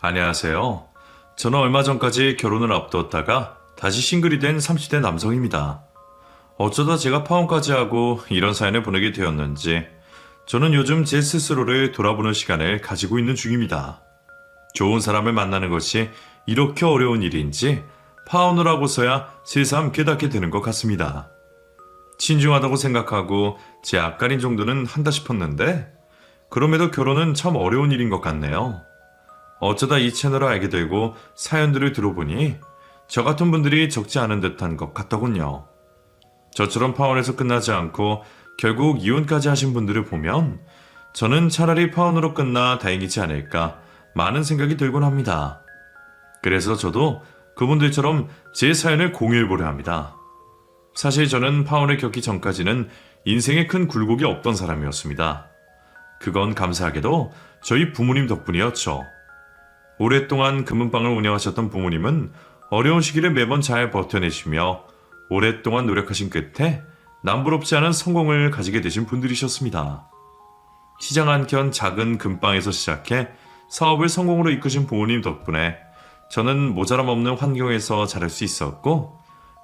안녕하세요. 저는 얼마 전까지 결혼을 앞두었다가 다시 싱글이 된 30대 남성입니다. 어쩌다 제가 파혼까지 하고 이런 사연을 보내게 되었는지 저는 요즘 제 스스로를 돌아보는 시간을 가지고 있는 중입니다. 좋은 사람을 만나는 것이 이렇게 어려운 일인지 파혼을 하고서야 새삼 깨닫게 되는 것 같습니다. 신중하다고 생각하고 제 앞가림 정도는 한다 싶었는데 그럼에도 결혼은 참 어려운 일인 것 같네요. 어쩌다 이 채널을 알게 되고 사연들을 들어보니 저 같은 분들이 적지 않은 듯한 것 같더군요. 저처럼 파혼에서 끝나지 않고 결국 이혼까지 하신 분들을 보면 저는 차라리 파혼으로 끝나 다행이지 않을까 많은 생각이 들곤 합니다. 그래서 저도 그분들처럼 제 사연을 공유해보려 합니다. 사실 저는 파혼을 겪기 전까지는 인생에 큰 굴곡이 없던 사람이었습니다. 그건 감사하게도 저희 부모님 덕분이었죠. 오랫동안 금은방을 운영하셨던 부모님은 어려운 시기를 매번 잘 버텨내시며 오랫동안 노력하신 끝에 남부럽지 않은 성공을 가지게 되신 분들이셨습니다. 시장 한켠 작은 금방에서 시작해 사업을 성공으로 이끄신 부모님 덕분에 저는 모자람 없는 환경에서 자랄 수 있었고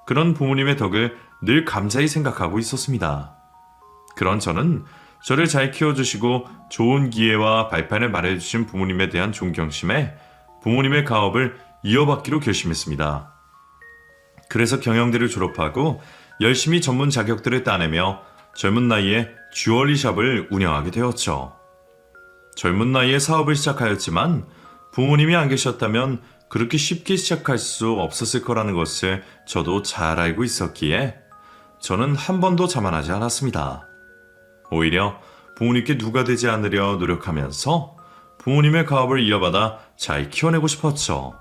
그런 부모님의 덕을 늘 감사히 생각하고 있었습니다. 그런 저는 저를 잘 키워주시고 좋은 기회와 발판을 마련해주신 부모님에 대한 존경심에 부모님의 가업을 이어받기로 결심했습니다. 그래서 경영대를 졸업하고 열심히 전문 자격들을 따내며 젊은 나이에 주얼리샵을 운영하게 되었죠. 젊은 나이에 사업을 시작하였지만 부모님이 안 계셨다면 그렇게 쉽게 시작할 수 없었을 거라는 것을 저도 잘 알고 있었기에 저는 한 번도 자만하지 않았습니다. 오히려 부모님께 누가 되지 않으려 노력하면서 부모님의 가업을 이어받아 잘 키워내고 싶었죠.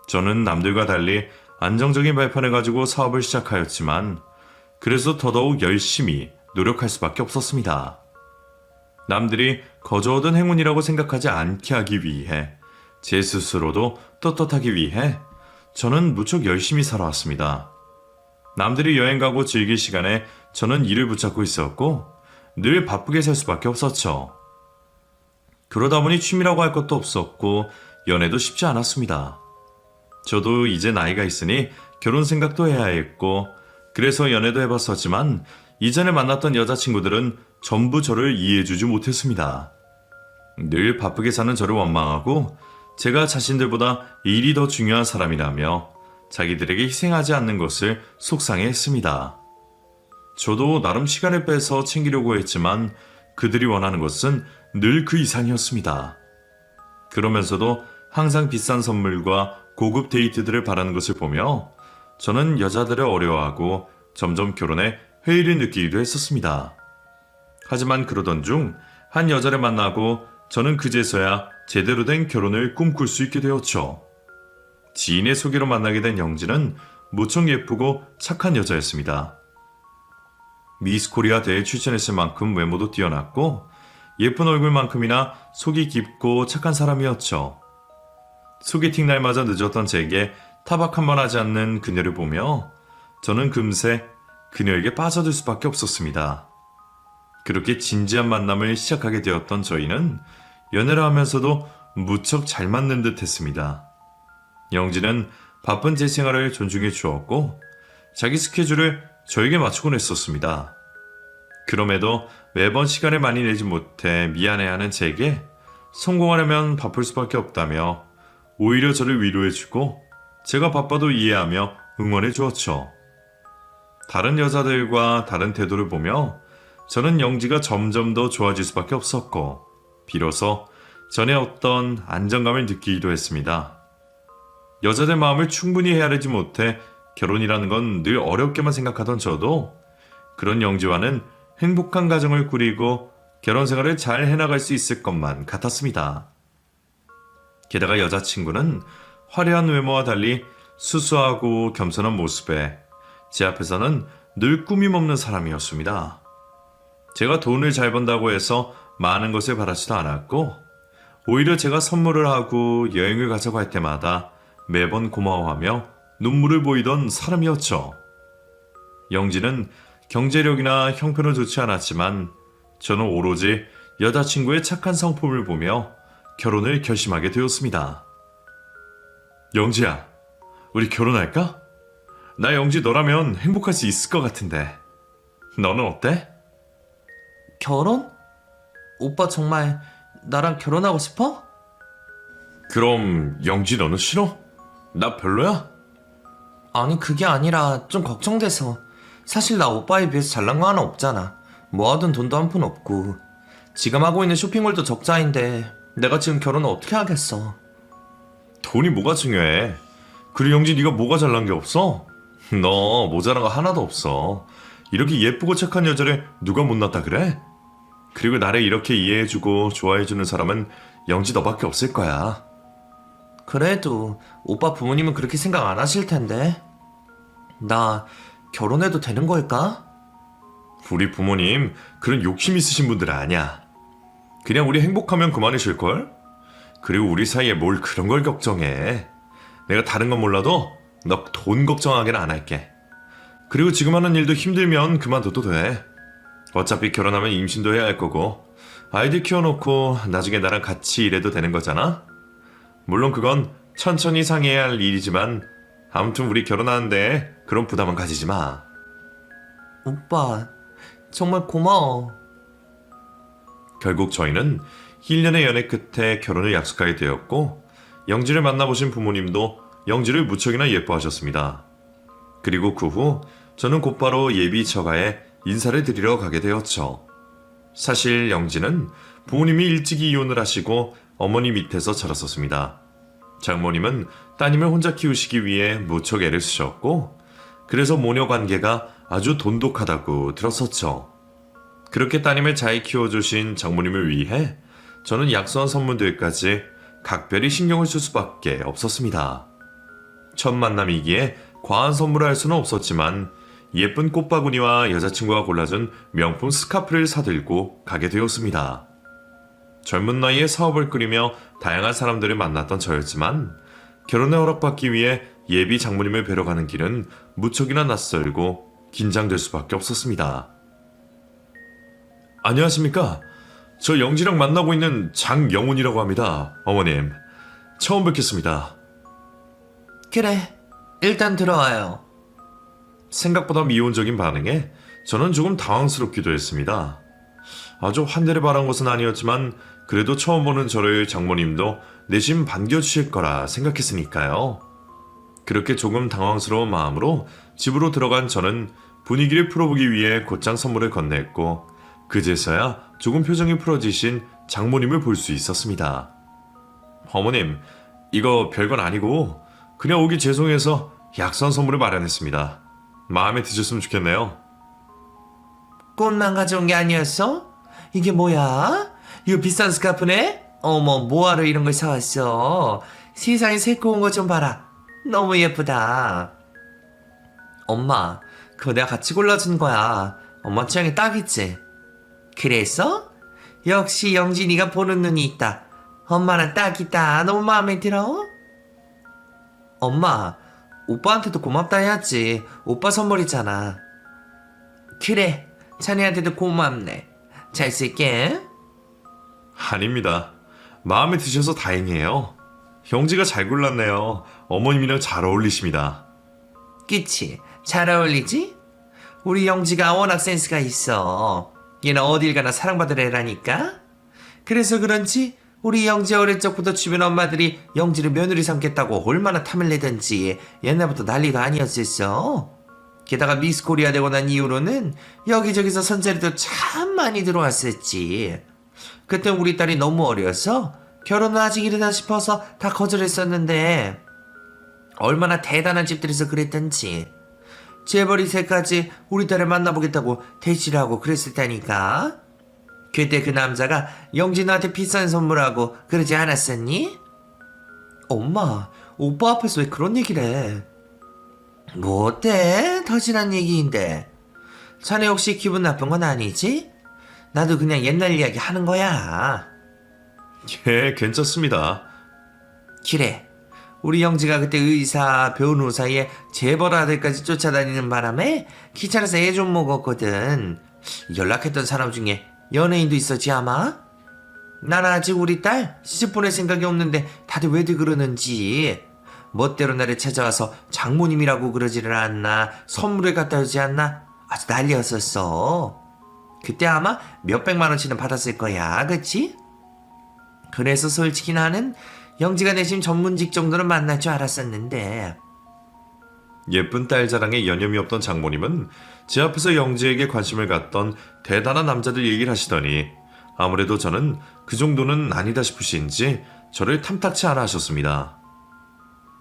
저는 남들과 달리 안정적인 발판을 가지고 사업을 시작하였지만 그래서 더더욱 열심히 노력할 수밖에 없었습니다. 남들이 거저 얻은 행운이라고 생각하지 않게 하기 위해 제 스스로도 떳떳하기 위해 저는 무척 열심히 살아왔습니다. 남들이 여행 가고 즐길 시간에 저는 일을 붙잡고 있었고 늘 바쁘게 살 수밖에 없었죠. 그러다 보니 취미라고 할 것도 없었고 연애도 쉽지 않았습니다. 저도 이제 나이가 있으니 결혼 생각도 해야 했고 그래서 연애도 해봤었지만 이전에 만났던 여자친구들은 전부 저를 이해해주지 못했습니다. 늘 바쁘게 사는 저를 원망하고 제가 자신들보다 일이 더 중요한 사람이라며 자기들에게 희생하지 않는 것을 속상해했습니다. 저도 나름 시간을 빼서 챙기려고 했지만 그들이 원하는 것은 늘 그 이상이었습니다. 그러면서도 항상 비싼 선물과 고급 데이트들을 바라는 것을 보며 저는 여자들을 어려워하고 점점 결혼에 회의를 느끼기도 했었습니다. 하지만 그러던 중 한 여자를 만나고 저는 그제서야 제대로 된 결혼을 꿈꿀 수 있게 되었죠. 지인의 소개로 만나게 된 영지는 무척 예쁘고 착한 여자였습니다. 미스 코리아 대회에 출전했을 만큼 외모도 뛰어났고 예쁜 얼굴만큼이나 속이 깊고 착한 사람이었죠. 소개팅 날마저 늦었던 제게 타박 한 번 하지 않는 그녀를 보며 저는 금세 그녀에게 빠져들 수밖에 없었습니다. 그렇게 진지한 만남을 시작하게 되었던 저희는 연애를 하면서도 무척 잘 맞는 듯 했습니다. 영지는 바쁜 제 생활을 존중해 주었고 자기 스케줄을 저에게 맞추곤 했었습니다. 그럼에도 매번 시간을 많이 내지 못해 미안해하는 제게 성공하려면 바쁠 수밖에 없다며 오히려 저를 위로해주고 제가 바빠도 이해하며 응원해 주었죠. 다른 여자들과 다른 태도를 보며 저는 영지가 점점 더 좋아질 수밖에 없었고 비로소 전에 어떤 안정감을 느끼기도 했습니다. 여자들 마음을 충분히 헤아리지 못해 결혼이라는 건 늘 어렵게만 생각하던 저도 그런 영지와는 행복한 가정을 꾸리고 결혼 생활을 잘 해나갈 수 있을 것만 같았습니다. 게다가 여자친구는 화려한 외모와 달리 수수하고 겸손한 모습에 제 앞에서는 늘 꾸밈 없는 사람이었습니다. 제가 돈을 잘 번다고 해서 많은 것을 바라지도 않았고 오히려 제가 선물을 하고 여행을 가자고 할 때마다 매번 고마워하며 눈물을 보이던 사람이었죠. 영지는 경제력이나 형편은 좋지 않았지만 저는 오로지 여자친구의 착한 성품을 보며 결혼을 결심하게 되었습니다. 영지야, 우리 결혼할까? 나 영지 너라면 행복할 수 있을 것 같은데. 너는 어때? 결혼? 오빠 정말 나랑 결혼하고 싶어? 그럼 영지 너는 싫어? 나 별로야? 아니 그게 아니라 좀 걱정돼서. 사실 나 오빠에 비해서 잘난 거 하나 없잖아. 모아둔 돈도 한 푼 없고 지금 하고 있는 쇼핑몰도 적자인데 내가 지금 결혼을 어떻게 하겠어. 돈이 뭐가 중요해? 그리고 영지 네가 뭐가 잘난 게 없어? 너 모자란 거 하나도 없어. 이렇게 예쁘고 착한 여자를 누가 못났다 그래? 그리고 나를 이렇게 이해해주고 좋아해주는 사람은 영지 너밖에 없을 거야. 그래도 오빠 부모님은 그렇게 생각 안 하실 텐데. 나 결혼해도 되는 걸까? 우리 부모님 그런 욕심 있으신 분들 아니야. 그냥 우리 행복하면 그만이실걸? 그리고 우리 사이에 뭘 그런 걸 걱정해. 내가 다른 건 몰라도 너 돈 걱정하게는 안 할게. 그리고 지금 하는 일도 힘들면 그만둬도 돼. 어차피 결혼하면 임신도 해야 할 거고 아이들 키워놓고 나중에 나랑 같이 일해도 되는 거잖아? 물론 그건 천천히 상의해야 할 일이지만 아무튼 우리 결혼하는데 그런 부담은 가지지 마. 오빠 정말 고마워. 결국 저희는 1년의 연애 끝에 결혼을 약속하게 되었고 영지를 만나보신 부모님도 영지를 무척이나 예뻐하셨습니다. 그리고 그 후 저는 곧바로 예비 처가에 인사를 드리러 가게 되었죠. 사실 영지는 부모님이 일찍이 이혼을 하시고 어머니 밑에서 자랐었습니다. 장모님은 따님을 혼자 키우시기 위해 무척 애를 쓰셨고 그래서 모녀 관계가 아주 돈독하다고 들었었죠. 그렇게 따님을 잘 키워주신 장모님을 위해 저는 약속한 선물들까지 각별히 신경을 쓸 수밖에 없었습니다. 첫 만남이기에 과한 선물을 할 수는 없었지만 예쁜 꽃바구니와 여자친구가 골라준 명품 스카프를 사들고 가게 되었습니다. 젊은 나이에 사업을 꾸리며 다양한 사람들을 만났던 저였지만 결혼에 허락받기 위해 예비 장모님을 뵈러 가는 길은 무척이나 낯설고 긴장될 수밖에 없었습니다. 안녕하십니까? 저 영지랑 만나고 있는 장영훈이라고 합니다. 어머님, 처음 뵙겠습니다. 그래, 일단 들어와요. 생각보다 미온적인 반응에 저는 조금 당황스럽기도 했습니다. 아주 환대를 바란 것은 아니었지만 그래도 처음 보는 저를 장모님도 내심 반겨주실 거라 생각했으니까요. 그렇게 조금 당황스러운 마음으로 집으로 들어간 저는 분위기를 풀어보기 위해 곧장 선물을 건넸고 그제서야 조금 표정이 풀어지신 장모님을 볼 수 있었습니다. 어머님, 이거 별건 아니고 그냥 오기 죄송해서 약속한 선물을 마련했습니다. 마음에 드셨으면 좋겠네요. 꽃만 가져온 게 아니었어? 이게 뭐야? 이거 비싼 스카프네? 어머, 뭐하러 이런 걸 사왔어? 세상에 새고 온 거 좀 봐라. 너무 예쁘다. 엄마, 그거 내가 같이 골라준 거야. 엄마 취향에 딱있지? 그랬어? 역시 영진이가 보는 눈이 있다. 엄마랑 딱이다. 너무 마음에 들어? 엄마, 오빠한테도 고맙다 해야지. 오빠 선물이잖아. 그래, 자네한테도 고맙네. 잘 쓸게. 아닙니다. 마음에 드셔서 다행이에요. 영지가 잘 골랐네요. 어머님이랑 잘 어울리십니다. 그치? 잘 어울리지? 우리 영지가 워낙 센스가 있어. 얘는 어딜 가나 사랑받을 애라니까? 그래서 그런지 우리 영지 어릴 적부터 주변 엄마들이 영지를 며느리 삼겠다고 얼마나 탐을 내던지 옛날부터 난리도 아니었었어. 게다가 미스 코리아 되고 난 이후로는 여기저기서 선자리도 참 많이 들어왔었지. 그때 우리 딸이 너무 어려서 결혼은 아직 이르다 싶어서 다 거절했었는데 얼마나 대단한 집들에서 그랬던지 재벌 2세까지 우리 딸을 만나보겠다고 대시를 하고 그랬었다니까. 그때 그 남자가 영진한테 비싼 선물하고 그러지 않았었니? 엄마, 오빠 앞에서 왜 그런 얘기를 해? 뭐 어때? 더 지난 얘기인데. 자네 혹시 기분 나쁜 건 아니지? 나도 그냥 옛날 이야기 하는 거야. 예, 괜찮습니다. 그래, 우리 영지가 그때 의사, 변호사에 재벌 아들까지 쫓아다니는 바람에 귀찮아서 애 좀 먹었거든. 연락했던 사람 중에 연예인도 있었지 아마? 난 아직 우리 딸 시집 보낼 생각이 없는데 다들 왜들 그러는지. 멋대로 나를 찾아와서 장모님이라고 그러지를 않나, 선물을 갖다 주지 않나, 아주 난리였었어. 그때 아마 몇백만 원치는 받았을 거야, 그치? 그래서 솔직히 나는 영지가 내심 전문직 정도는 만날 줄 알았었는데. 예쁜 딸 자랑에 여념이 없던 장모님은 제 앞에서 영지에게 관심을 갖던 대단한 남자들 얘기를 하시더니 아무래도 저는 그 정도는 아니다 싶으신지 저를 탐탁치 않아 하셨습니다.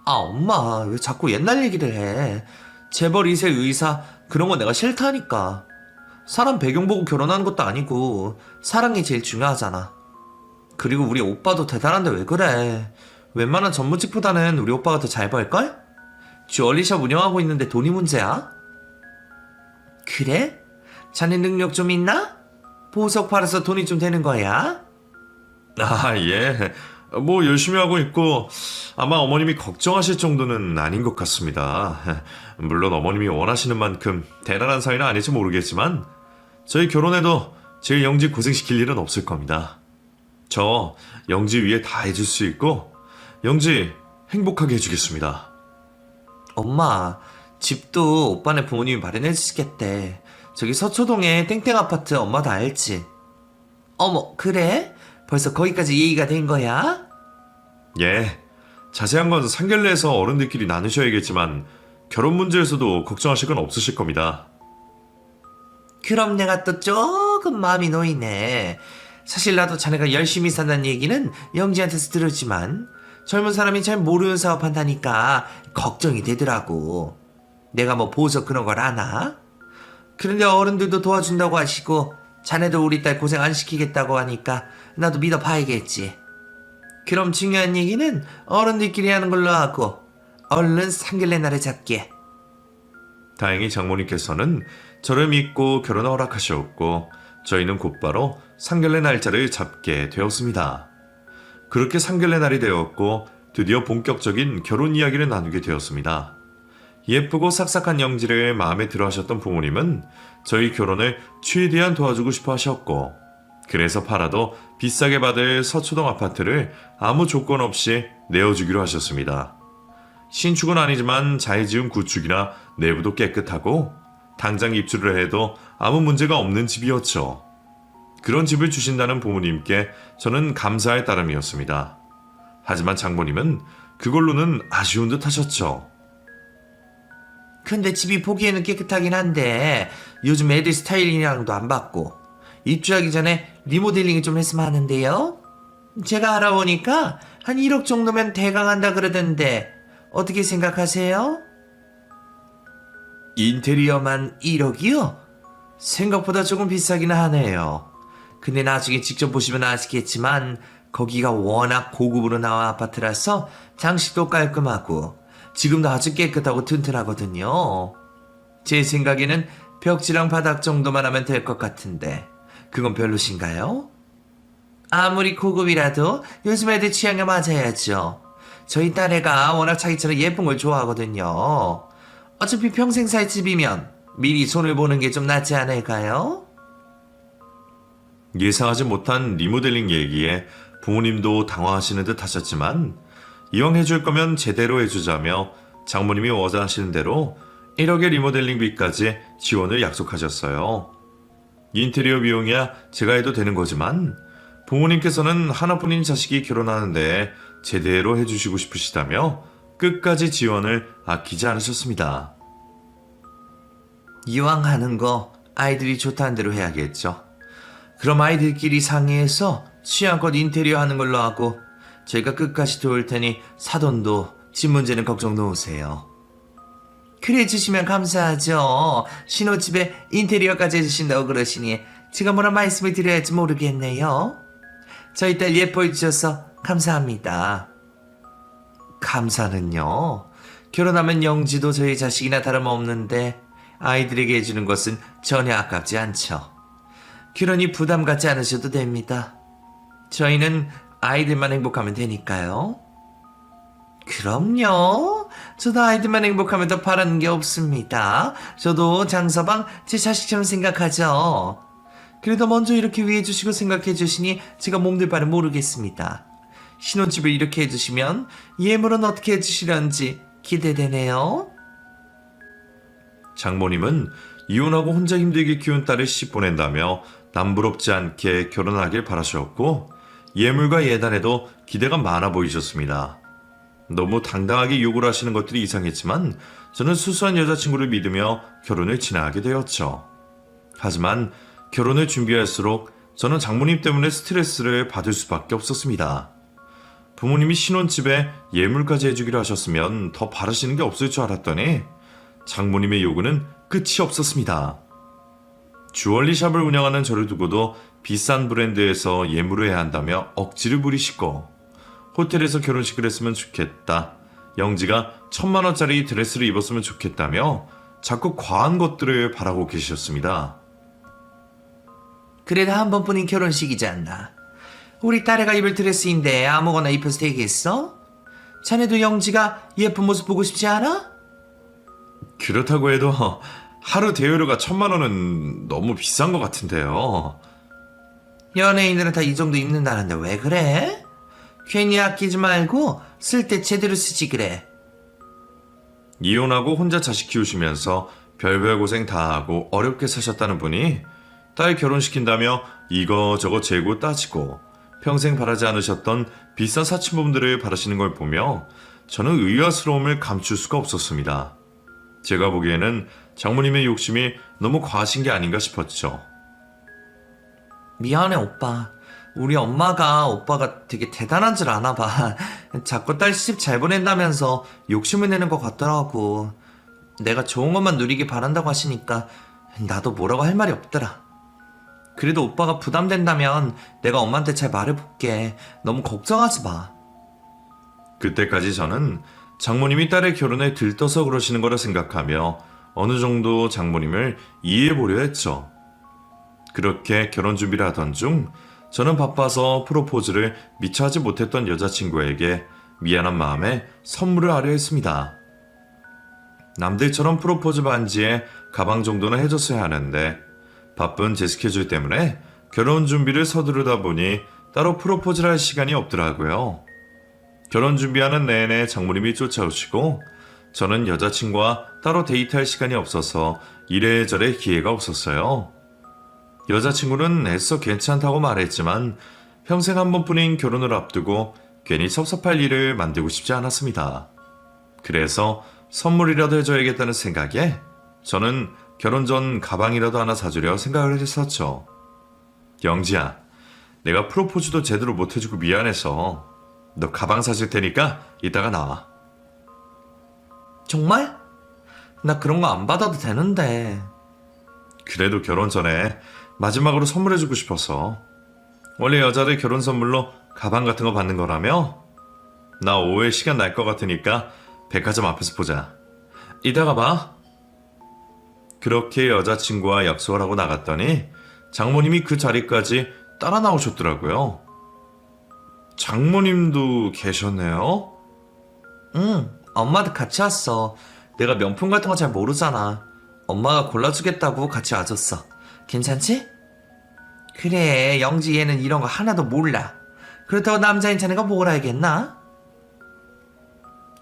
아, 엄마, 왜 자꾸 옛날 얘기를 해? 재벌 2세 의사, 그런 거 내가 싫다니까. 사람 배경 보고 결혼하는 것도 아니고, 사랑이 제일 중요하잖아. 그리고 우리 오빠도 대단한데 왜 그래? 웬만한 전문직보다는 우리 오빠가 더 잘 벌걸? 주얼리샵 운영하고 있는데 돈이 문제야? 그래? 자네 능력 좀 있나? 보석 팔아서 돈이 좀 되는 거야? 아, 예. 뭐 열심히 하고 있고 아마 어머님이 걱정하실 정도는 아닌 것 같습니다. 물론 어머님이 원하시는 만큼 대단한 사이는 아닐지 모르겠지만 저희 결혼해도 제 영지 고생시킬 일은 없을 겁니다. 저 영지 위해 다 해줄 수 있고 영지 행복하게 해주겠습니다. 엄마, 집도 오빠네 부모님이 마련해 주시겠대. 저기 서초동에 땡땡 아파트 엄마 다 알지? 어머, 그래? 벌써 거기까지 얘기가 된 거야? 예, 자세한 건 상견례에서 어른들끼리 나누셔야겠지만 결혼 문제에서도 걱정하실 건 없으실 겁니다. 그럼 내가 또 조금 마음이 놓이네. 사실 나도 자네가 열심히 산다는 얘기는 영지한테서 들었지만 젊은 사람이 잘 모르는 사업 한다니까 걱정이 되더라고. 내가 뭐 보석 그런 걸 아나? 그런데 어른들도 도와준다고 하시고 자네도 우리 딸 고생 안 시키겠다고 하니까 나도 믿어봐야겠지. 그럼 중요한 얘기는 어른들끼리 하는 걸로 하고 얼른 상견례 날을 잡게. 다행히 장모님께서는 저를 믿고 결혼을 허락하셨고 저희는 곧바로 상견례 날짜를 잡게 되었습니다. 그렇게 상견례 날이 되었고 드디어 본격적인 결혼 이야기를 나누게 되었습니다. 예쁘고 싹싹한 영지를 마음에 들어 하셨던 부모님은 저희 결혼을 최대한 도와주고 싶어 하셨고 그래서 팔아도 비싸게 받을 서초동 아파트를 아무 조건 없이 내어주기로 하셨습니다. 신축은 아니지만 잘 지은 구축이라 내부도 깨끗하고 당장 입주를 해도 아무 문제가 없는 집이었죠. 그런 집을 주신다는 부모님께 저는 감사할 따름이었습니다. 하지만 장모님은 그걸로는 아쉬운 듯 하셨죠. 근데 집이 보기에는 깨끗하긴 한데 요즘 애들 스타일이랑도 안 받고 입주하기 전에 리모델링을 좀 했으면 하는데요. 제가 알아보니까 한 1억 정도면 대강 한다 그러던데 어떻게 생각하세요? 인테리어만 1억이요? 생각보다 조금 비싸긴 하네요. 근데 나중에 직접 보시면 아시겠지만 거기가 워낙 고급으로 나온 아파트라서 장식도 깔끔하고 지금도 아주 깨끗하고 튼튼하거든요. 제 생각에는 벽지랑 바닥 정도만 하면 될 것 같은데 그건 별로신가요? 아무리 고급이라도 요즘 애들 취향에 맞아야죠. 저희 딸애가 워낙 자기처럼 예쁜 걸 좋아하거든요. 어차피 평생 살 집이면 미리 손을 보는 게 좀 낫지 않을까요? 예상하지 못한 리모델링 얘기에 부모님도 당황하시는 듯 하셨지만 이왕 해줄 거면 제대로 해주자며 장모님이 원하시는 대로 1억의 리모델링비까지 지원을 약속하셨어요. 인테리어 비용이야 제가 해도 되는 거지만 부모님께서는 하나뿐인 자식이 결혼하는데 제대로 해주시고 싶으시다며 끝까지 지원을 아끼지 않으셨습니다. 이왕 하는 거 아이들이 좋다는 대로 해야겠죠. 그럼 아이들끼리 상의해서 취향껏 인테리어 하는 걸로 하고 저희가 끝까지 도울 테니 사돈도 집 문제는 걱정 놓으세요. 그래 주시면 감사하죠. 신혼집에 인테리어까지 해주신다고 그러시니 제가 뭐라 말씀을 드려야 할지 모르겠네요. 저희 딸 예뻐해 주셔서 감사합니다. 감사는요? 결혼하면 영지도 저희 자식이나 다름없는데 아이들에게 해주는 것은 전혀 아깝지 않죠. 그러니 부담 갖지 않으셔도 됩니다. 저희는 아이들만 행복하면 되니까요. 그럼요. 저도 아이들만 행복하면 더 바라는 게 없습니다. 저도 장서방 제 자식처럼 생각하죠. 그래도 먼저 이렇게 위해주시고 생각해주시니 제가 몸둘 바를 모르겠습니다. 신혼집을 이렇게 해주시면 예물은 어떻게 해주시려는지 기대되네요. 장모님은 이혼하고 혼자 힘들게 키운 딸을 시집 보낸다며 남부럽지 않게 결혼하길 바라셨고 예물과 예단에도 기대가 많아 보이셨습니다. 너무 당당하게 요구를 하시는 것들이 이상했지만 저는 수수한 여자친구를 믿으며 결혼을 진행하게 되었죠. 하지만 결혼을 준비할수록 저는 장모님 때문에 스트레스를 받을 수밖에 없었습니다. 부모님이 신혼집에 예물까지 해주기로 하셨으면 더 바라시는 게 없을 줄 알았더니 장모님의 요구는 끝이 없었습니다. 주얼리샵을 운영하는 저를 두고도 비싼 브랜드에서 예물을 해야 한다며 억지를 부리시고 호텔에서 결혼식을 했으면 좋겠다. 영지가 1,000만원짜리 드레스를 입었으면 좋겠다며 자꾸 과한 것들을 바라고 계셨습니다. 그래도 한 번뿐인 결혼식이지 않나. 우리 딸애가 입을 드레스인데 아무거나 입혀도 되겠어? 자네도 영지가 예쁜 모습 보고 싶지 않아? 그렇다고 해도 하루 대여료가 1,000만원은 너무 비싼 것 같은데요. 연예인들은 다 이 정도 입는다는데 왜 그래? 괜히 아끼지 말고 쓸 때 제대로 쓰지 그래. 이혼하고 혼자 자식 키우시면서 별별 고생 다 하고 어렵게 사셨다는 분이 딸 결혼시킨다며 이거저거 재고 따지고 평생 바라지 않으셨던 비싼 사치품들을 바라시는 걸 보며 저는 의아스러움을 감출 수가 없었습니다. 제가 보기에는 장모님의 욕심이 너무 과하신 게 아닌가 싶었죠. 미안해 오빠. 우리 엄마가 오빠가 되게 대단한 줄 아나 봐. 자꾸 딸 시집 잘 보낸다면서 욕심을 내는 것 같더라고. 내가 좋은 것만 누리길 바란다고 하시니까 나도 뭐라고 할 말이 없더라. 그래도 오빠가 부담된다면 내가 엄마한테 잘 말해볼게. 너무 걱정하지 마. 그때까지 저는 장모님이 딸의 결혼에 들떠서 그러시는 거라 생각하며 어느 정도 장모님을 이해해보려 했죠. 그렇게 결혼 준비를 하던 중 저는 바빠서 프로포즈를 미처 하지 못했던 여자친구에게 미안한 마음에 선물을 하려 했습니다. 남들처럼 프로포즈 반지에 가방 정도는 해줬어야 하는데 바쁜 제 스케줄 때문에 결혼 준비를 서두르다 보니 따로 프로포즈를 할 시간이 없더라고요. 결혼 준비하는 내내 장모님이 쫓아오시고 저는 여자친구와 따로 데이트할 시간이 없어서 이래저래 기회가 없었어요. 여자친구는 애써 괜찮다고 말했지만 평생 한 번뿐인 결혼을 앞두고 괜히 섭섭할 일을 만들고 싶지 않았습니다. 그래서 선물이라도 해줘야겠다는 생각에 저는 결혼 전 가방이라도 하나 사주려 생각을 했었죠. 영지야, 내가 프로포즈도 제대로 못 해주고 미안해서 너 가방 사줄 테니까 이따가 나와. 정말? 나 그런 거 안 받아도 되는데. 그래도 결혼 전에 마지막으로 선물해주고 싶어서. 원래 여자들 결혼 선물로 가방 같은 거 받는 거라며? 나 오후에 시간 날 것 같으니까 백화점 앞에서 보자. 이따가 봐. 그렇게 여자친구와 약속을 하고 나갔더니 장모님이 그 자리까지 따라 나오셨더라고요. 장모님도 계셨네요? 응, 엄마도 같이 왔어. 내가 명품 같은 거 잘 모르잖아. 엄마가 골라주겠다고 같이 와줬어. 괜찮지? 그래, 영지 얘는 이런 거 하나도 몰라. 그렇다고 남자인 자네가 뭘 알겠나?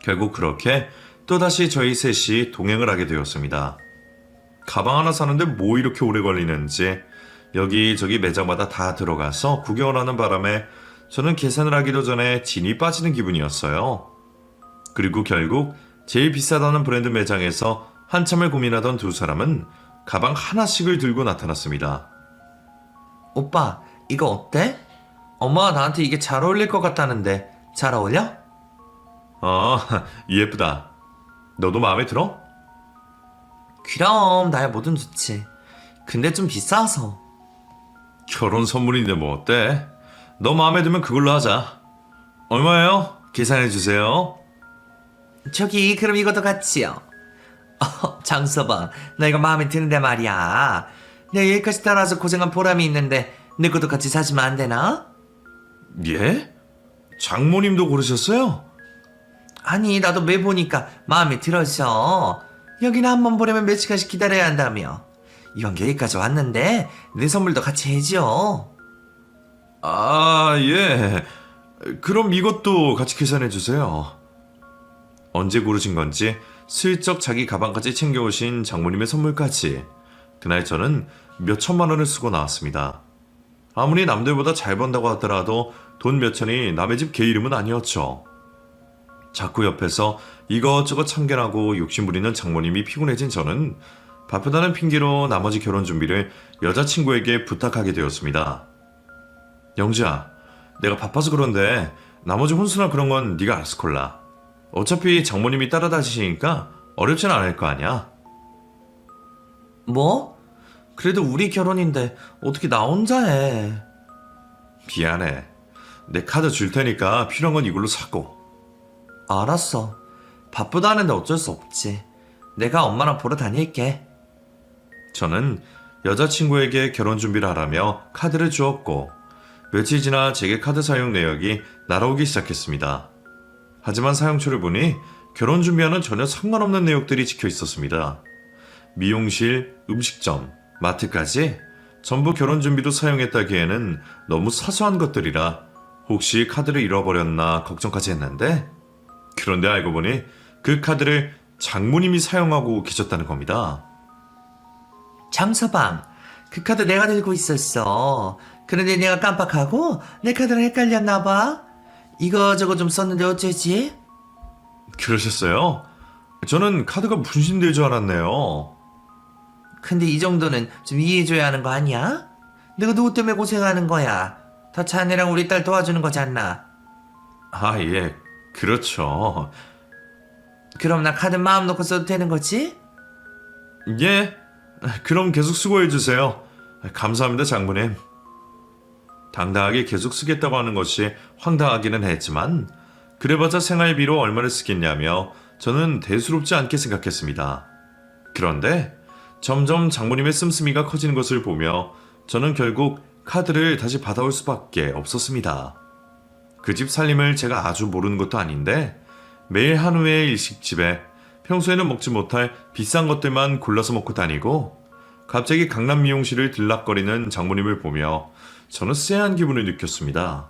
결국 그렇게 또다시 저희 셋이 동행을 하게 되었습니다. 가방 하나 사는데 뭐 이렇게 오래 걸리는지 여기저기 매장마다 다 들어가서 구경을 하는 바람에 저는 계산을 하기도 전에 진이 빠지는 기분이었어요. 그리고 결국 제일 비싸다는 브랜드 매장에서 한참을 고민하던 두 사람은 가방 하나씩을 들고 나타났습니다. 오빠, 이거 어때? 엄마가 나한테 이게 잘 어울릴 것 같다는데 잘 어울려? 예쁘다. 너도 마음에 들어? 그럼 나야 뭐든 좋지. 근데 좀 비싸서. 결혼 선물인데 뭐 어때? 너 마음에 들면 그걸로 하자. 얼마예요? 계산해주세요. 저기 그럼 이것도 같이요. 장서방, 나 이거 마음에 드는데 말이야. 내가 여기까지 따라와서 고생한 보람이 있는데 내 것도 같이 사주면 안 되나? 예? 장모님도 고르셨어요? 아니, 나도 매 보니까 마음에 들어서. 여기는 한 번 보려면 몇 시간씩 기다려야 한다며. 이왕 여기까지 왔는데 내 선물도 같이 해줘. 아, 예. 그럼 이것도 같이 계산해 주세요. 언제 고르신 건지 슬쩍 자기 가방까지 챙겨오신 장모님의 선물까지. 그날 저는 몇 천만 원을 쓰고 나왔습니다. 아무리 남들보다 잘 번다고 하더라도 돈 몇 천이 남의 집 개 이름은 아니었죠. 자꾸 옆에서 이것저것 참견하고 욕심부리는 장모님이 피곤해진 저는 바쁘다는 핑계로 나머지 결혼 준비를 여자친구에게 부탁하게 되었습니다. 영지야, 내가 바빠서 그런데 나머지 혼수나 그런 건 네가 알아서 골라. 어차피 장모님이 따라다니시니까 어렵진 않을 거 아니야. 뭐? 그래도 우리 결혼인데 어떻게 나 혼자 해? 미안해. 내 카드 줄 테니까 필요한 건 이걸로 사고. 알았어. 바쁘다는데 어쩔 수 없지. 내가 엄마랑 보러 다닐게. 저는 여자친구에게 결혼 준비를 하라며 카드를 주었고 며칠 지나 제게 카드 사용 내역이 날아오기 시작했습니다. 하지만 사용처를 보니 결혼 준비와는 전혀 상관없는 내역들이 찍혀 있었습니다. 미용실, 음식점, 마트까지 전부 결혼 준비로 사용했다기에는 너무 사소한 것들이라 혹시 카드를 잃어버렸나 걱정까지 했는데 그런데 알고 보니 그 카드를 장모님이 사용하고 계셨다는 겁니다. 장서방, 그 카드 내가 들고 있었어. 그런데 내가 깜빡하고 내 카드랑 헷갈렸나 봐. 이거저거 좀 썼는데 어쩌지? 그러셨어요? 저는 카드가 분신될 줄 알았네요. 근데 이 정도는 좀 이해해줘야 하는 거 아니야? 내가 누구 때문에 고생하는 거야? 다 자네랑 우리 딸 도와주는 거잖아. 아, 예, 그렇죠. 그럼 나 카드 마음 놓고 써도 되는 거지? 예, 그럼 계속 수고해주세요. 감사합니다, 장모님. 당당하게 계속 쓰겠다고 하는 것이 황당하기는 했지만 그래봤자 생활비로 얼마를 쓰겠냐며 저는 대수롭지 않게 생각했습니다. 그런데 점점 장모님의 씀씀이가 커지는 것을 보며 저는 결국 카드를 다시 받아올 수밖에 없었습니다. 그 집 살림을 제가 아주 모르는 것도 아닌데 매일 한우의 일식집에 평소에는 먹지 못할 비싼 것들만 골라서 먹고 다니고 갑자기 강남 미용실을 들락거리는 장모님을 보며 저는 쎄한 기분을 느꼈습니다.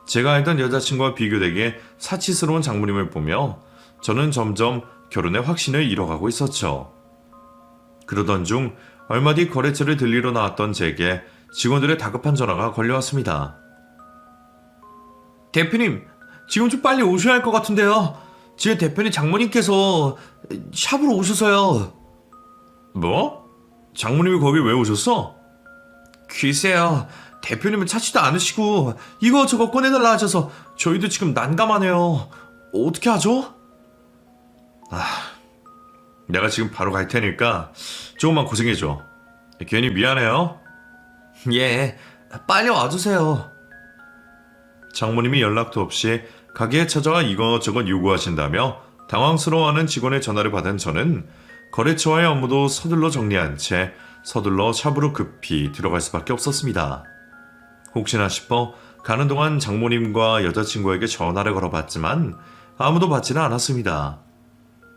제가 알던 여자친구와 비교되게 사치스러운 장모님을 보며 저는 점점 결혼의 확신을 잃어가고 있었죠. 그러던 중 얼마 뒤 거래처를 들리러 나왔던 제게 직원들의 다급한 전화가 걸려왔습니다. 대표님, 지금 좀 빨리 오셔야 할 것 같은데요. 제 대표님 장모님께서 샵으로 오셔서요. 뭐? 장모님이 거기 왜 오셨어? 글쎄요, 대표님은 찾지도 않으시고 이거저거 꺼내달라 하셔서 저희도 지금 난감하네요. 어떻게 하죠? 내가 지금 바로 갈 테니까 조금만 고생해줘. 괜히 미안해요. 예, 빨리 와주세요. 장모님이 연락도 없이 가게에 찾아와 이것저것 요구하신다며 당황스러워하는 직원의 전화를 받은 저는 거래처와의 업무도 서둘러 정리한 채 서둘러 샵으로 급히 들어갈 수밖에 없었습니다. 혹시나 싶어 가는 동안 장모님과 여자친구에게 전화를 걸어봤지만 아무도 받지는 않았습니다.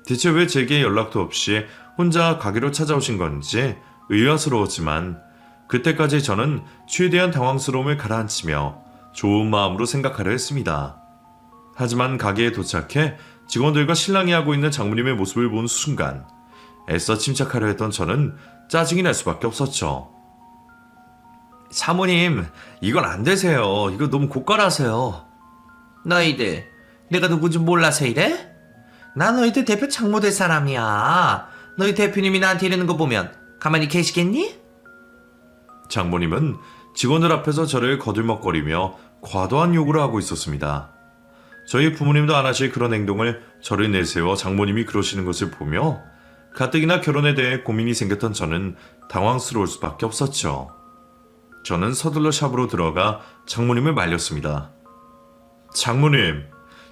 대체 왜 제게 연락도 없이 혼자 가게로 찾아오신 건지 의아스러웠지만 그때까지 저는 최대한 당황스러움을 가라앉히며 좋은 마음으로 생각하려 했습니다. 하지만 가게에 도착해 직원들과 실랑이 하고 있는 장모님의 모습을 본 순간 애써 침착하려 했던 저는 짜증이 날 수밖에 없었죠. 사모님, 이건 안 되세요. 이거 너무 고가라서요. 너희들, 내가 누군지 몰라서 이래? 나 너희들 대표 장모 될 사람이야. 너희 대표님이 나한테 이러는 거 보면 가만히 계시겠니? 장모님은 직원들 앞에서 저를 거들먹거리며 과도한 요구를 하고 있었습니다. 저희 부모님도 안 하실 그런 행동을 저를 내세워 장모님이 그러시는 것을 보며 가뜩이나 결혼에 대해 고민이 생겼던 저는 당황스러울 수밖에 없었죠. 저는 서둘러 샵으로 들어가 장모님을 말렸습니다. 장모님,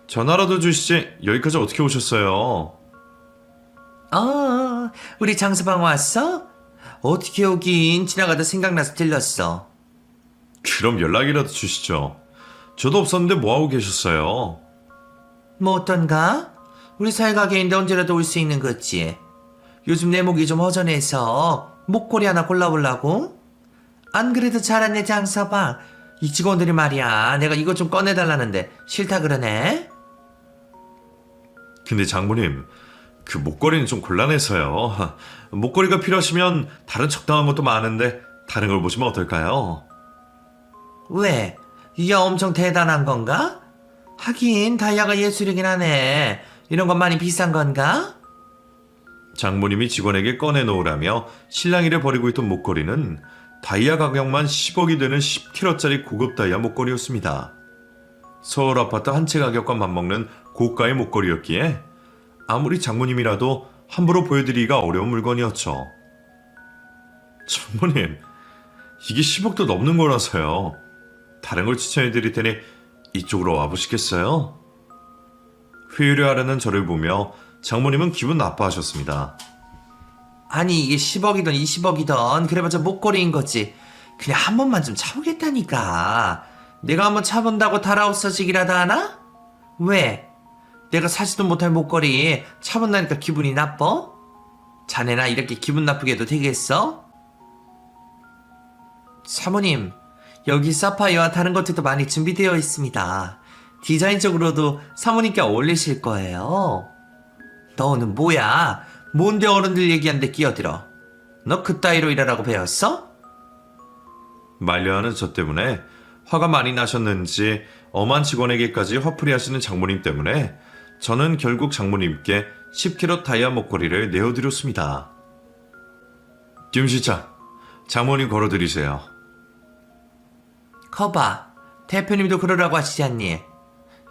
전화라도 주시지 여기까지 어떻게 오셨어요? 우리 장서방 왔어? 어떻게 오긴 지나가다 생각나서 들렀어. 그럼 연락이라도 주시죠. 저도 없었는데 뭐하고 계셨어요? 뭐 어떤가? 우리 사회 가게인데 언제라도 올 수 있는 거지. 요즘 내 목이 좀 허전해서 목걸이 하나 골라보려고? 안 그래도 잘하네 장서방. 이 직원들이 말이야 내가 이것 좀 꺼내달라는데 싫다 그러네. 근데 장모님, 그 목걸이는 좀 곤란해서요. 목걸이가 필요하시면 다른 적당한 것도 많은데 다른 걸 보시면 어떨까요? 왜? 이게 엄청 대단한 건가? 하긴 다이아가 예술이긴 하네. 이런 건 많이 비싼 건가? 장모님이 직원에게 꺼내놓으라며 실랑이를 벌이고 있던 목걸이는 다이아 가격만 10억이 되는 10kg짜리 고급 다이아 목걸이였습니다. 서울 아파트 한 채 가격과 맞먹는 고가의 목걸이였기에 아무리 장모님이라도 함부로 보여드리기가 어려운 물건이었죠. 장모님, 이게 10억도 넘는 거라서요. 다른 걸 추천해드릴 테니 이쪽으로 와보시겠어요? 회유를 하려는 저를 보며 장모님은 기분 나빠하셨습니다. 아니 이게 10억이든 20억이든 그래봤자 목걸이인 거지. 그냥 한 번만 좀 차보겠다니까. 내가 한번 차본다고 달아 없어지기라도 하나? 왜? 내가 사지도 못할 목걸이 차본다니까 기분이 나빠? 자네나 이렇게 기분 나쁘게 해도 되겠어? 사모님, 여기 사파이어와 다른 것들도 많이 준비되어 있습니다. 디자인적으로도 사모님께 어울리실 거예요. 너는 뭐야? 뭔데 어른들 얘기하는데 끼어들어? 너 그따위로 일하라고 배웠어? 만려하는 저 때문에 화가 많이 나셨는지 엄한 직원에게까지 화풀이 하시는 장모님 때문에 저는 결국 장모님께 10kg 다이아 목걸이를 내어드렸습니다. 김 실장, 장모님 걸어드리세요. 거봐, 대표님도 그러라고 하시지 않니?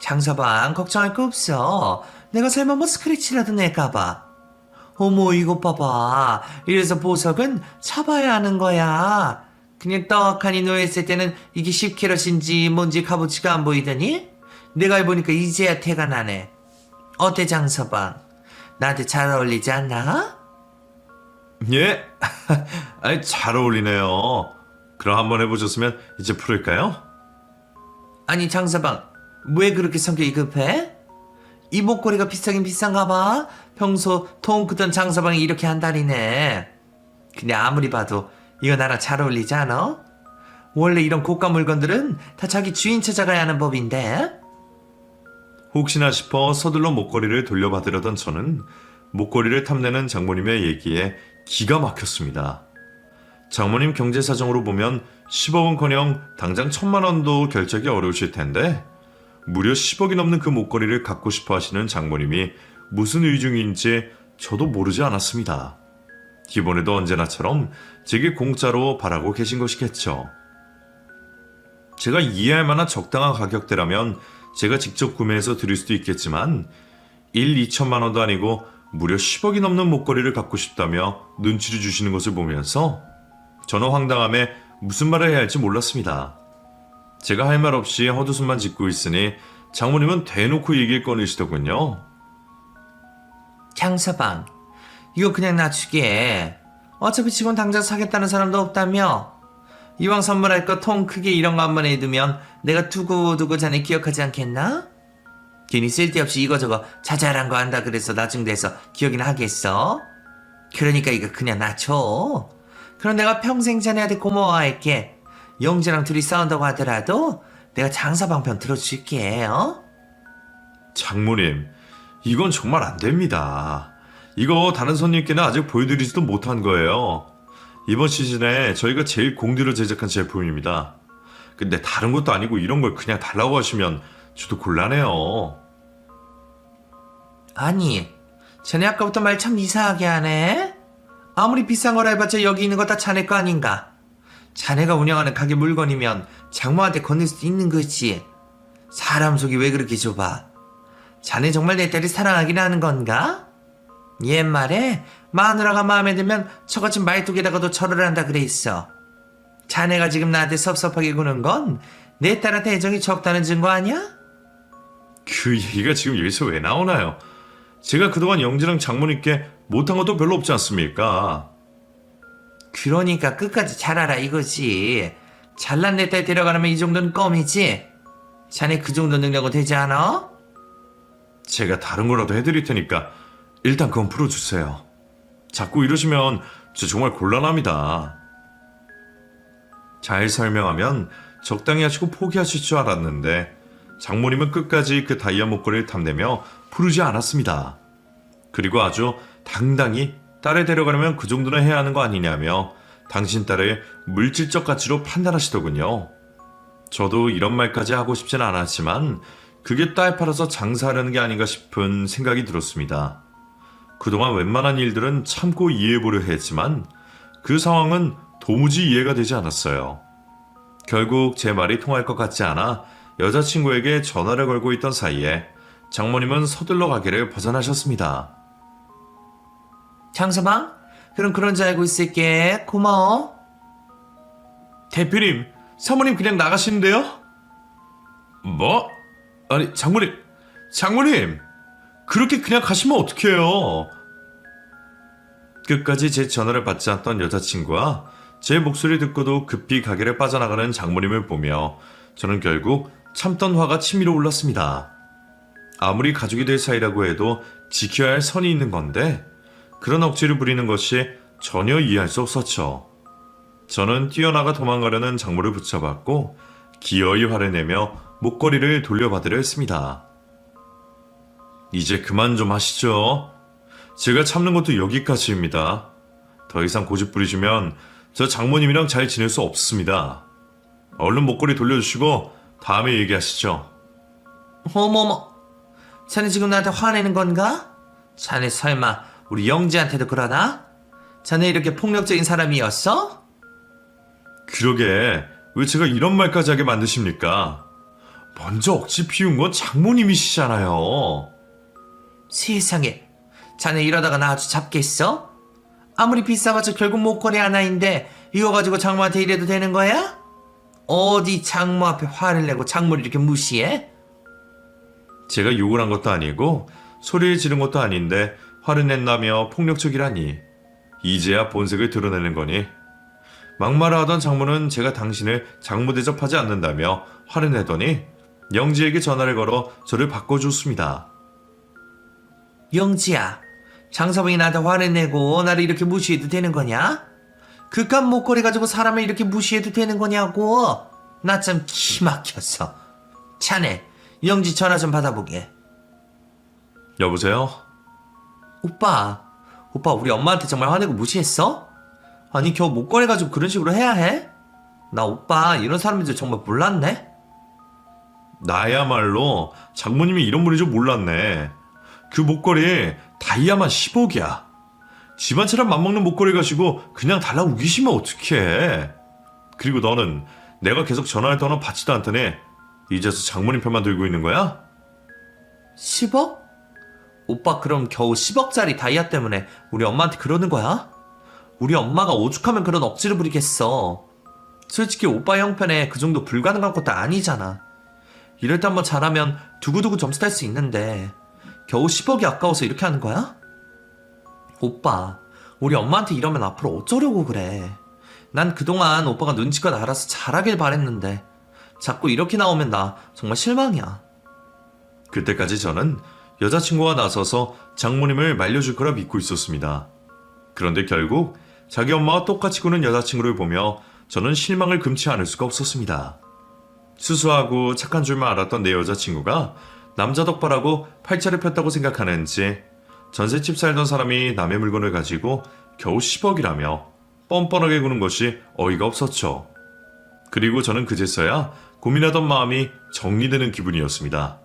장서방 걱정할 거 없어. 내가 설마 뭐 스크래치라도 낼까봐. 어머 이것 봐봐. 이래서 보석은 차봐야 하는 거야. 그냥 떡하니 놓여있을 때는 이게 10캐럿인지 뭔지 값어치가 안 보이더니 내가 해보니까 이제야 태가 나네. 어때 장서방? 나한테 잘 어울리지 않나? 예? 아니, 잘 어울리네요. 그럼 한번 해보셨으면 이제 풀을까요? 아니 장서방 왜 그렇게 성격이 급해? 이 목걸이가 비싸긴 비싼가 봐. 평소 통 크던 장서방이 이렇게 한다리네. 근데 아무리 봐도 이거 나랑 잘 어울리지 않아? 원래 이런 고가 물건들은 다 자기 주인 찾아가야 하는 법인데. 혹시나 싶어 서둘러 목걸이를 돌려받으려던 저는 목걸이를 탐내는 장모님의 얘기에 기가 막혔습니다. 장모님 경제 사정으로 보면 10억은커녕 당장 1,000만 원도 결제하기 어려우실 텐데 무려 10억이 넘는 그 목걸이를 갖고 싶어 하시는 장모님이 무슨 의중인지 저도 모르지 않았습니다. 이번에도 언제나처럼 제게 공짜로 바라고 계신 것이겠죠. 제가 이해할 만한 적당한 가격대라면 제가 직접 구매해서 드릴 수도 있겠지만 2천만 원도 아니고 무려 10억이 넘는 목걸이를 갖고 싶다며 눈치를 주시는 것을 보면서 저는 황당함에 무슨 말을 해야 할지 몰랐습니다. 제가 할 말 없이 헛웃음만 짓고 있으니 장모님은 대놓고 얘기를 꺼내시더군요. 장서방 이거 그냥 놔주게. 어차피 지금 당장 사겠다는 사람도 없다며. 이왕 선물할 거 통 크게 이런 거 한 번에 해두면 내가 두고두고 자네 기억하지 않겠나? 괜히 쓸데없이 이거저거 자잘한 거 한다 그래서 나중 돼서 기억이나 하겠어? 그러니까 이거 그냥 놔줘. 그럼 내가 평생 자네한테 고마워할게. 영재랑 둘이 싸운다고 하더라도 내가 장서방 편 들어줄게. 어? 장모님, 이건 정말 안 됩니다. 이거 다른 손님께는 아직 보여드리지도 못한 거예요. 이번 시즌에 저희가 제일 공들여 제작한 제품입니다. 근데 다른 것도 아니고 이런 걸 그냥 달라고 하시면 저도 곤란해요. 아니 자네 아까부터 말 참 이상하게 하네. 아무리 비싼 거라 해봤자 여기 있는 거 다 자네 거 아닌가. 자네가 운영하는 가게 물건이면 장모한테 건넬 수도 있는 거지. 사람 속이 왜 그렇게 좁아. 자네 정말 내 딸이 사랑하긴 하는 건가? 옛말에 마누라가 마음에 들면 저같이 말뚝에다가도 절을 한다 그래 있어. 자네가 지금 나한테 섭섭하게 구는 건 내 딸한테 애정이 적다는 증거 아니야? 그 얘기가 지금 여기서 왜 나오나요? 제가 그동안 영재랑 장모님께 못한 것도 별로 없지 않습니까? 그러니까 끝까지 잘하라 이거지. 잘난 내 딸 데려가려면 이 정도는 껌이지. 자네 그 정도 능력은 되지 않아? 제가 다른 거라도 해드릴 테니까 일단 그건 풀어주세요. 자꾸 이러시면 저 정말 곤란합니다. 잘 설명하면 적당히 하시고 포기하실 줄 알았는데 장모님은 끝까지 그 다이아 목걸이를 탐내며 부르지 않았습니다. 그리고 아주 당당히 딸을 데려가려면 그 정도는 해야 하는 거 아니냐며 당신 딸을 물질적 가치로 판단하시더군요. 저도 이런 말까지 하고 싶진 않았지만 그게 딸 팔아서 장사하려는 게 아닌가 싶은 생각이 들었습니다. 그동안 웬만한 일들은 참고 이해해보려 했지만 그 상황은 도무지 이해가 되지 않았어요. 결국 제 말이 통할 것 같지 않아 여자친구에게 전화를 걸고 있던 사이에 장모님은 서둘러 가게를 벗어나셨습니다. 장서방, 그럼 그런 줄 알고 있을게. 고마워. 대표님, 사모님 그냥 나가시는데요? 뭐? 아니, 장모님! 그렇게 그냥 가시면 어떡해요? 끝까지 제 전화를 받지 않던 여자친구와 제 목소리 듣고도 급히 가게를 빠져나가는 장모님을 보며 저는 결국 참던 화가 치밀어 올랐습니다. 아무리 가족이 될 사이라고 해도 지켜야 할 선이 있는 건데 그런 억지를 부리는 것이 전혀 이해할 수 없었죠. 저는 뛰어나가 도망가려는 장모를 붙잡았고 기어이 화를 내며 목걸이를 돌려받으려 했습니다. 이제 그만 좀 하시죠. 제가 참는 것도 여기까지입니다. 더 이상 고집 부리시면 저 장모님이랑 잘 지낼 수 없습니다. 얼른 목걸이 돌려주시고 다음에 얘기하시죠. 어머머, 자네 지금 나한테 화내는 건가? 자네 설마 우리 영지한테도 그러나? 자네 이렇게 폭력적인 사람이었어? 그러게 왜 제가 이런 말까지 하게 만드십니까? 먼저 억지 피운 건 장모님이시잖아요. 세상에, 자네 이러다가 나 아주 잡겠어? 아무리 비싸봤자 결국 목걸이 하나인데 이거 가지고 장모한테 이래도 되는 거야? 어디 장모 앞에 화를 내고 장모를 이렇게 무시해? 제가 욕을 한 것도 아니고 소리를 지른 것도 아닌데 화를 낸다며 폭력적이라니. 이제야 본색을 드러내는 거니. 막말을 하던 장모는 제가 당신을 장모 대접하지 않는다며 화를 내더니 영지에게 전화를 걸어 저를 바꿔줬습니다. 영지야, 장서방이 나한테 화를 내고 나를 이렇게 무시해도 되는 거냐? 그깟 목걸이 가지고 사람을 이렇게 무시해도 되는 거냐고? 나 참 기막혔어. 자네, 영지 전화 좀 받아보게. 여보세요? 오빠 우리 엄마한테 정말 화내고 무시했어? 아니 겨우 목걸이 가지고 그런 식으로 해야 해? 나 오빠 이런 사람인 줄 정말 몰랐네? 나야말로 장모님이 이런 분인 줄 몰랐네. 그 목걸이 다이아만 10억이야. 집안처럼 맘먹는 목걸이 가지고 그냥 달라 우기시면 어떡해. 그리고 너는 내가 계속 전화할 동안 받지도 않더니 이제서 장모님 편만 들고 있는 거야? 10억? 오빠 그럼 겨우 10억짜리 다이아 때문에 우리 엄마한테 그러는 거야? 우리 엄마가 오죽하면 그런 억지를 부리겠어. 솔직히 오빠 형편에 그 정도 불가능한 것도 아니잖아. 이럴 때 한번 잘하면 두고두고 점수 딸 수 있는데 겨우 10억이 아까워서 이렇게 하는 거야? 오빠, 우리 엄마한테 이러면 앞으로 어쩌려고 그래. 난 그동안 오빠가 눈치껏 알아서 잘하길 바랬는데 자꾸 이렇게 나오면 나 정말 실망이야. 그때까지 저는 여자친구와 나서서 장모님을 말려줄 거라 믿고 있었습니다. 그런데 결국 자기 엄마와 똑같이 구는 여자친구를 보며 저는 실망을 금치 않을 수가 없었습니다. 수수하고 착한 줄만 알았던 내 여자친구가 남자 덕바라고 팔자를 폈다고 생각하는지 전셋집 살던 사람이 남의 물건을 가지고 겨우 10억이라며 뻔뻔하게 구는 것이 어이가 없었죠. 그리고 저는 그제서야 고민하던 마음이 정리되는 기분이었습니다.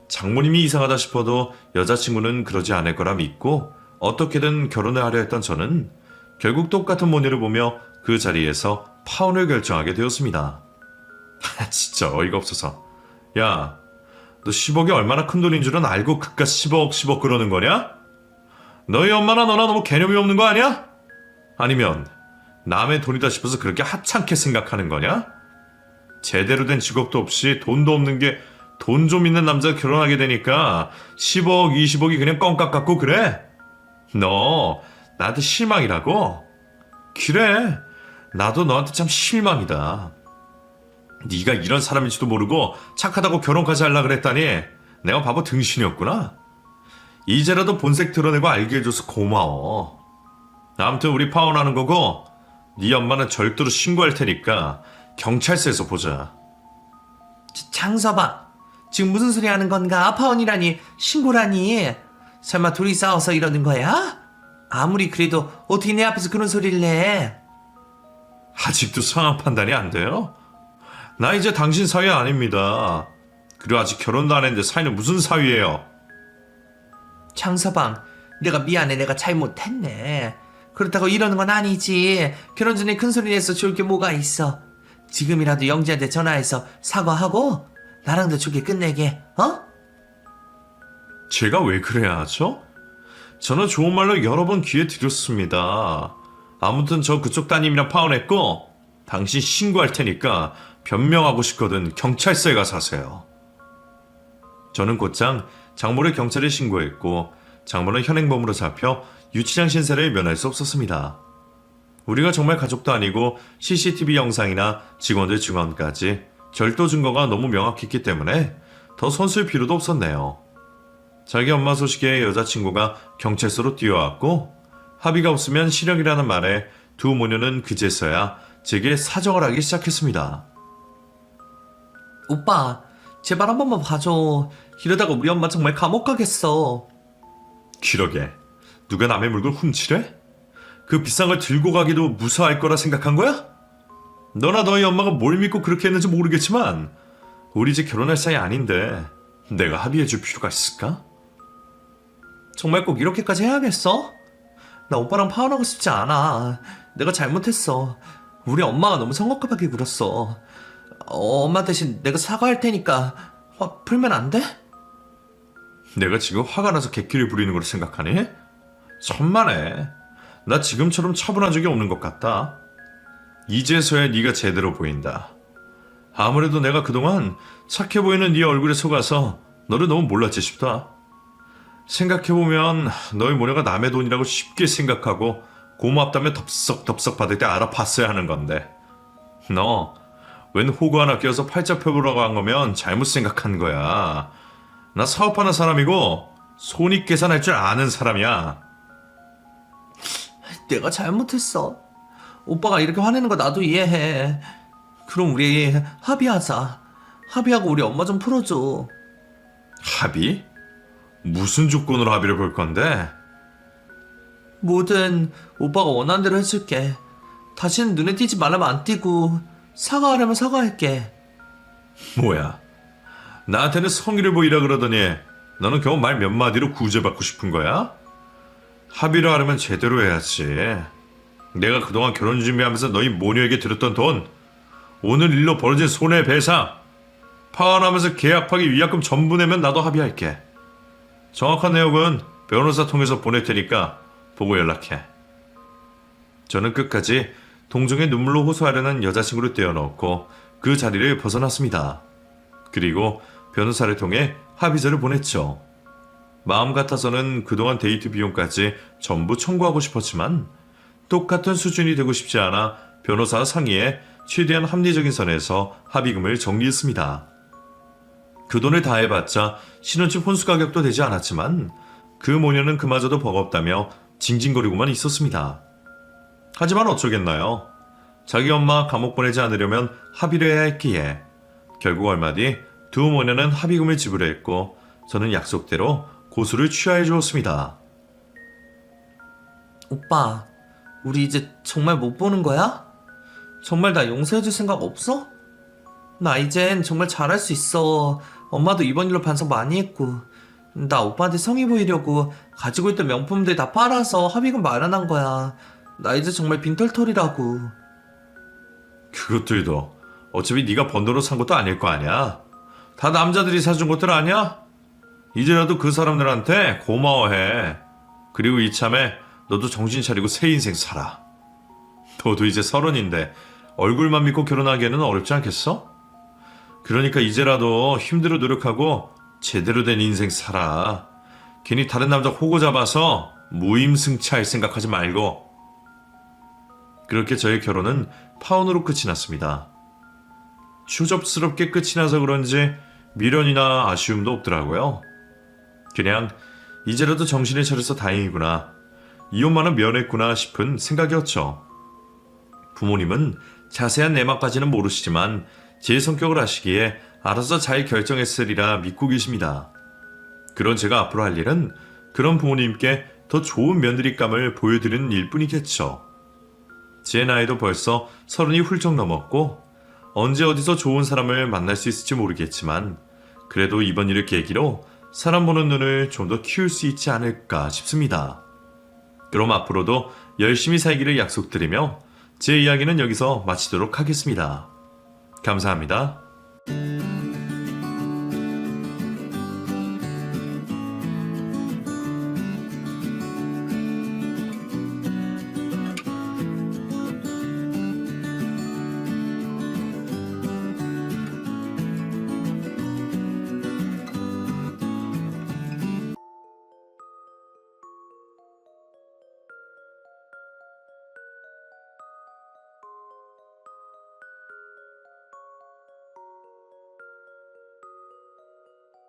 장모님이 이상하다 싶어도 여자친구는 그러지 않을 거라 믿고 어떻게든 결혼을 하려 했던 저는 결국 똑같은 모녀를 보며 그 자리에서 파혼을 결정하게 되었습니다. 진짜 어이가 없어서. 야, 너 10억이 얼마나 큰 돈인 줄은 알고 그깟 10억 그러는 거냐? 너희 엄마나 너나 너무 개념이 없는 거 아니야? 아니면 남의 돈이다 싶어서 그렇게 하찮게 생각하는 거냐? 제대로 된 직업도 없이 돈도 없는 게 돈 좀 있는 남자가 결혼하게 되니까 10억, 20억이 그냥 껌값 같고 그래? 너 나한테 실망이라고? 그래, 나도 너한테 참 실망이다. 네가 이런 사람일지도 모르고 착하다고 결혼까지 하려고 그랬다니 내가 바보 등신이었구나. 이제라도 본색 드러내고 알게 해줘서 고마워. 아무튼 우리 파혼하는 거고 네 엄마는 절대로 신고할 테니까 경찰서에서 보자. 장서방, 지금 무슨 소리 하는 건가? 파혼이라니, 신고라니. 설마 둘이 싸워서 이러는 거야? 아무리 그래도 어떻게 내 앞에서 그런 소리를 해? 아직도 상황 판단이 안 돼요? 나 이제 당신 사위 아닙니다. 그리고 아직 결혼도 안 했는데 사위는 무슨 사위예요? 장서방, 내가 미안해. 내가 잘못했네. 그렇다고 이러는 건 아니지. 결혼 전에 큰 소리 내서 좋을 게 뭐가 있어. 지금이라도 영지한테 전화해서 사과하고 나랑도 좋게 끝내게, 어? 제가 왜 그래야 하죠? 저는 좋은 말로 여러 번 기회 드렸습니다. 아무튼 저 그쪽 따님이랑 파혼했고 당신 신고할 테니까 변명하고 싶거든 경찰서에 가서 하세요. 저는 곧장 장모를 경찰에 신고했고 장모는 현행범으로 잡혀 유치장 신세를 면할 수 없었습니다. 우리가 정말 가족도 아니고 CCTV 영상이나 직원들 증언까지 절도 증거가 너무 명확했기 때문에 더 손쓸 필요도 없었네요. 자기 엄마 소식에 여자친구가 경찰서로 뛰어왔고 합의가 없으면 실형이라는 말에 두 모녀는 그제서야 제게 사정을 하기 시작했습니다. 오빠, 제발 한 번만 봐줘. 이러다가 우리 엄마 정말 감옥 가겠어. 기러게, 누가 남의 물건 훔치래? 그 비싼 걸 들고 가기도 무서워할 거라 생각한 거야? 너나 너희 엄마가 뭘 믿고 그렇게 했는지 모르겠지만 우리 이제 결혼할 사이 아닌데 내가 합의해줄 필요가 있을까? 정말 꼭 이렇게까지 해야겠어? 나 오빠랑 파혼하고 싶지 않아. 내가 잘못했어. 우리 엄마가 너무 성급하게 굴었어. 엄마 대신 내가 사과할 테니까 화 풀면 안 돼? 내가 지금 화가 나서 객기를 부리는 걸 생각하니? 천만에. 나 지금처럼 차분한 적이 없는 것 같다. 이제서야 네가 제대로 보인다. 아무래도 내가 그동안 착해 보이는 네 얼굴에 속아서 너를 너무 몰랐지 싶다. 생각해보면 너희 모녀가 남의 돈이라고 쉽게 생각하고 고맙다며 덥석덥석 받을 때 알아봤어야 하는 건데 너 웬 호구 하나 껴서 팔자 펴보라고 한 거면 잘못 생각한 거야. 나 사업하는 사람이고 손익 계산할 줄 아는 사람이야. 내가 잘못했어. 오빠가 이렇게 화내는 거 나도 이해해. 그럼 우리 합의하자. 합의하고 우리 엄마 좀 풀어줘. 합의? 무슨 조건으로 합의를 볼 건데? 뭐든 오빠가 원하는 대로 해줄게. 다시는 눈에 띄지 말라면 안 띄고 사과하려면 사과할게. 뭐야? 나한테는 성의를 보이라 그러더니 너는 겨우 말 몇 마디로 구제받고 싶은 거야? 합의를 하려면 제대로 해야지. 내가 그동안 결혼 준비하면서 너희 모녀에게 들었던 돈, 오늘 일로 벌어진 손해배상, 파혼하면서 계약 파기 위약금 전부 내면 나도 합의할게. 정확한 내용은 변호사 통해서 보낼 테니까 보고 연락해. 저는 끝까지 동정의 눈물로 호소하려는 여자친구를 떼어넣고 그 자리를 벗어났습니다. 그리고 변호사를 통해 합의서를 보냈죠. 마음 같아서는 그동안 데이트 비용까지 전부 청구하고 싶었지만 똑같은 수준이 되고 싶지 않아 변호사와 상의해 최대한 합리적인 선에서 합의금을 정리했습니다. 그 돈을 다 해봤자 신혼집 혼수 가격도 되지 않았지만 그 모녀는 그마저도 버겁다며 징징거리고만 있었습니다. 하지만 어쩌겠나요? 자기 엄마 감옥 보내지 않으려면 합의를 해야 했기에 결국 얼마 뒤 두 모녀는 합의금을 지불했고 저는 약속대로 고수를 취하해 주었습니다. 오빠, 우리 이제 정말 못 보는 거야? 정말 나 용서해줄 생각 없어? 나 이젠 정말 잘할 수 있어. 엄마도 이번 일로 반성 많이 했고 나 오빠한테 성의 보이려고 가지고 있던 명품들 다 팔아서 합의금 마련한 거야. 나 이제 정말 빈털털이라고. 그것들도 어차피 네가 번 돈으로 산 것도 아닐 거 아니야. 다 남자들이 사준 것들 아니야? 이제라도 그 사람들한테 고마워해. 그리고 이참에 너도 정신 차리고 새 인생 살아. 너도 이제 30인데 얼굴만 믿고 결혼하기에는 어렵지 않겠어? 그러니까 이제라도 힘들어 노력하고 제대로 된 인생 살아. 괜히 다른 남자 호구 잡아서 무임승차할 생각하지 말고. 그렇게 저의 결혼은 파혼으로 끝이 났습니다. 추접스럽게 끝이 나서 그런지 미련이나 아쉬움도 없더라고요. 그냥 이제라도 정신을 차려서 다행이구나. 이혼만은 면했구나 싶은 생각이었죠. 부모님은 자세한 내막까지는 모르시지만 제 성격을 아시기에 알아서 잘 결정했으리라 믿고 계십니다. 그런 제가 앞으로 할 일은 그런 부모님께 더 좋은 며느리감을 보여드리는 일뿐이겠죠. 제 나이도 벌써 30이 훌쩍 넘었고 언제 어디서 좋은 사람을 만날 수 있을지 모르겠지만 그래도 이번 일을 계기로 사람 보는 눈을 좀 더 키울 수 있지 않을까 싶습니다. 그럼 앞으로도 열심히 살기를 약속드리며 제 이야기는 여기서 마치도록 하겠습니다. 감사합니다.